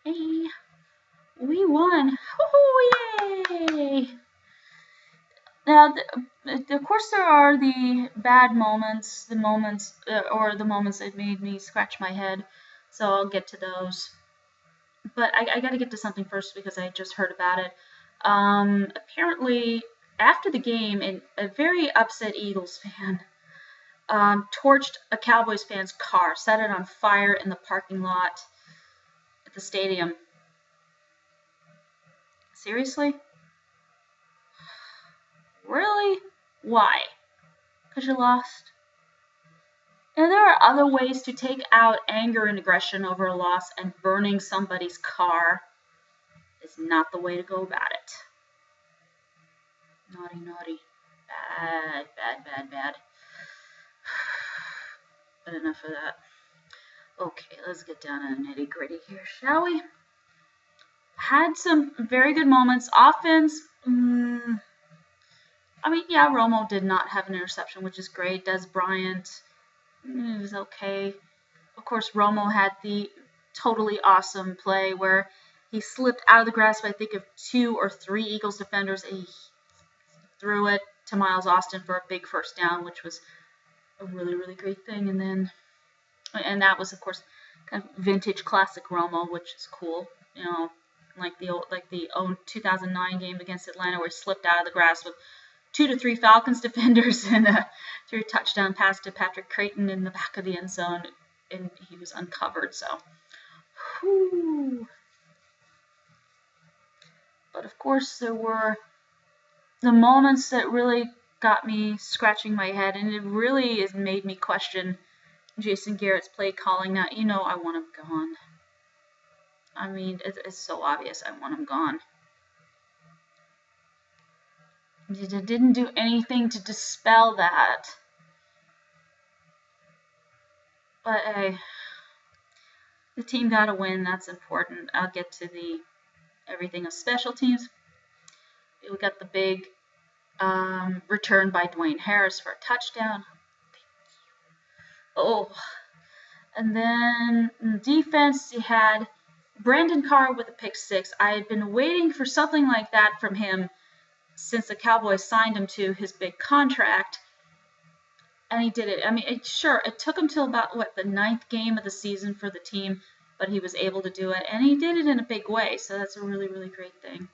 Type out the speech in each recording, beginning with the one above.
Hey, we won! Woohoo! Yay! Now, of course, there are the bad moments, the moments that made me scratch my head. So I'll get to those. But I got to get to something first because I just heard about it. Apparently, after the game, a very upset Eagles fan torched a Cowboys fan's car, set it on fire in the parking lot at the stadium. Seriously? Really? Why? Because you lost? And there are other ways to take out anger and aggression over a loss, and burning somebody's car is not the way to go about it. Naughty, naughty. Bad, bad, bad, bad. But enough of that. Okay, let's get down to the nitty gritty here, shall we? Had some very good moments. Offense, Romo did not have an interception, which is great. Des Bryant, it was okay. Of course, Romo had the totally awesome play where he slipped out of the grasp, I think, of 2 or 3 Eagles defenders, and he threw it to Miles Austin for a big first down, which was a really, really great thing. And that was, of course, kind of vintage classic Romo, which is cool. You know, like the 2009 game against Atlanta, where he slipped out of the grasp with 2 to 3 Falcons defenders and threw a touchdown pass to Patrick Creighton in the back of the end zone, and he was uncovered. So, whew. But of course, there were the moments that really got me scratching my head, and it really has made me question Jason Garrett's play calling. Now, I want him gone. I mean, it's so obvious I want him gone. It didn't do anything to dispel that. But hey, the team got a win. That's important. I'll get to everything of special teams. We got the big return by Dwayne Harris for a touchdown. Oh, and then in defense, you had Brandon Carr with a pick 6. I had been waiting for something like that from him since the Cowboys signed him to his big contract, and he did it. I mean, it took him till about, the 9th game of the season for the team, but he was able to do it, and he did it in a big way, so that's a really, really great thing.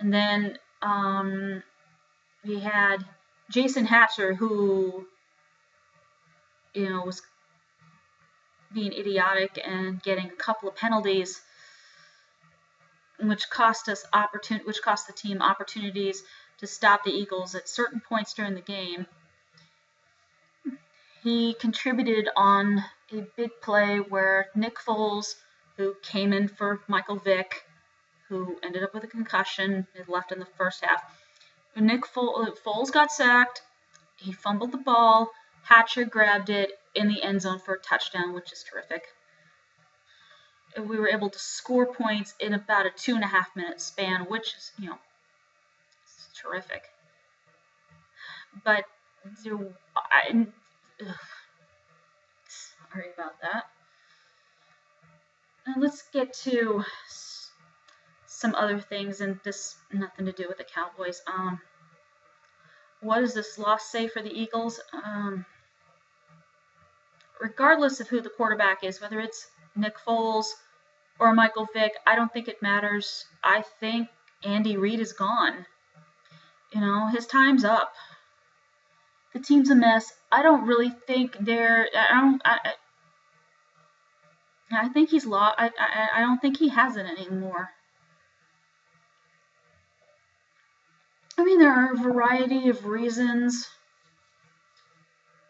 And then we had Jason Hatcher, who, was being idiotic and getting a couple of penalties, which cost the team opportunities to stop the Eagles at certain points during the game. He contributed on a big play where Nick Foles, who came in for Michael Vick, who ended up with a concussion, he left in the first half. When Foles got sacked, he fumbled the ball. Hatcher grabbed it in the end zone for a touchdown, which is terrific. And we were able to score points in about a 2.5-minute span, which is, it's terrific. But sorry about that. Now let's get to some other things, and this nothing to do with the Cowboys. What does this loss say for the Eagles? Regardless of who the quarterback is, whether it's Nick Foles or Michael Vick, I don't think it matters. I think Andy Reid is gone. His time's up. The team's a mess. I don't really think I think he's lost. I don't think he has it anymore. I mean, there are a variety of reasons,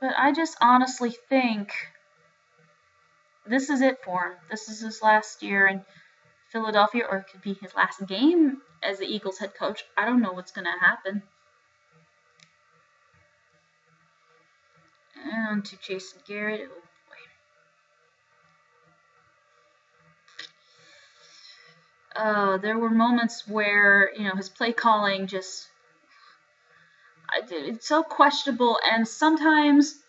but I just honestly think this is it for him. This is his last year in Philadelphia, or it could be his last game as the Eagles head coach. I don't know what's going to happen. And to Jason Garrett. Oh boy. There were moments where, his play calling just, it's so questionable, and sometimes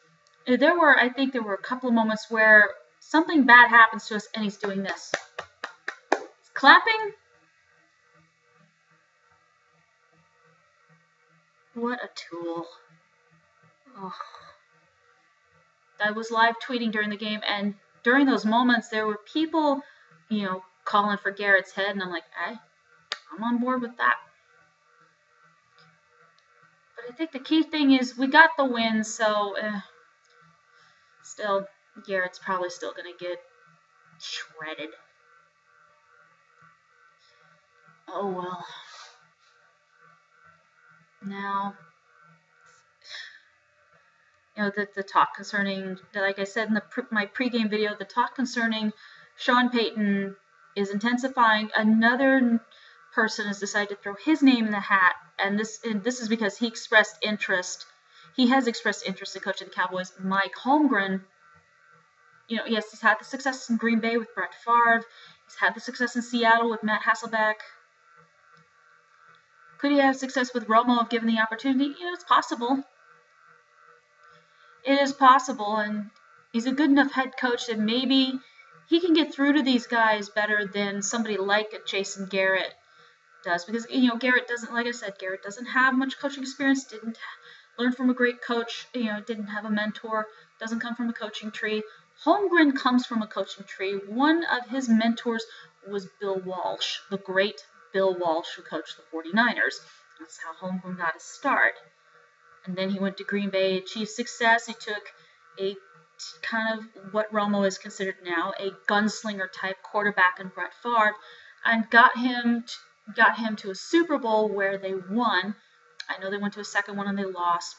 I think there were a couple of moments where something bad happens to us and he's doing this. Clapping? What a tool. Ugh. I was live tweeting during the game, and during those moments, there were people, calling for Garrett's head, and I'm like, I'm on board with that. But I think the key thing is we got the win, so still, Garrett's probably still going to get shredded. Oh well. Now, the talk concerning, like I said in my pregame video, the talk concerning Sean Payton is intensifying. Another person has decided to throw his name in the hat, and this is because he expressed interest. He has expressed interest in coaching the Cowboys. Mike Holmgren, yes, he's had the success in Green Bay with Brett Favre. He's had the success in Seattle with Matt Hasselbeck. Could he have success with Romo if given the opportunity? It's possible. It is possible, and he's a good enough head coach that maybe he can get through to these guys better than somebody like a Jason Garrett does. Because, Garrett doesn't, like I said, Garrett doesn't have much coaching experience, didn't learn from a great coach, didn't have a mentor, doesn't come from a coaching tree. Holmgren comes from a coaching tree. One of his mentors was Bill Walsh, the great Bill Walsh who coached the 49ers. That's how Holmgren got his start. And then he went to Green Bay, achieved success. He took a kind of what Romo is considered now, a gunslinger type quarterback in Brett Favre, and got him to a Super Bowl where they won. I know they went to a second one and they lost,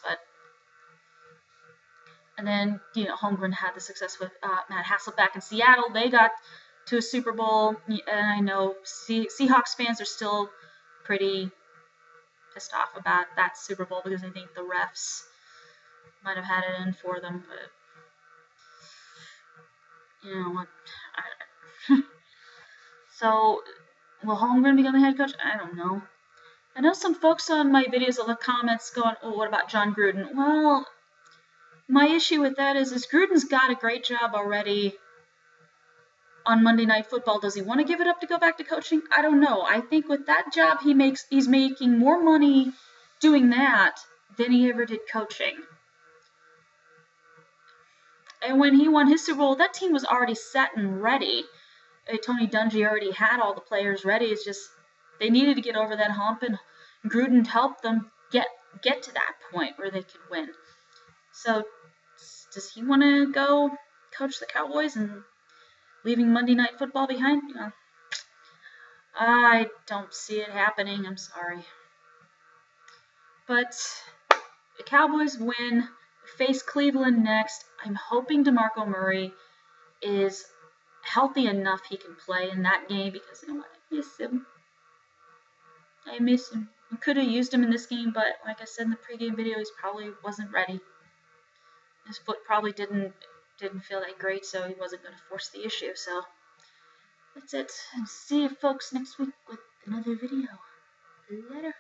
and then Holmgren had the success with Matt Hasselbeck in Seattle. They got to a Super Bowl, and I know Seahawks fans are still pretty pissed off about that Super Bowl because I think the refs might have had it in for them, but what? So, will Holmgren become the head coach? I don't know. I know some folks on my videos in the comments going, "Oh, what about John Gruden?" Well, my issue with that is Gruden's got a great job already on Monday Night Football. Does he want to give it up to go back to coaching? I don't know. I think with that job he's making more money doing that than he ever did coaching. And when he won his Super Bowl, that team was already set and ready. Tony Dungy already had all the players ready. It's just they needed to get over that hump, and Gruden helped them get to that point where they could win. So does he want to go coach the Cowboys and leaving Monday Night Football behind? I don't see it happening. I'm sorry. But the Cowboys win, face Cleveland next. I'm hoping DeMarco Murray is healthy enough he can play in that game because I miss him. I miss him. I could have used him in this game, but like I said in the pregame video, he probably wasn't ready. His foot probably didn't feel that great, so he wasn't going to force the issue. So that's it. And see you folks next week with another video. Later.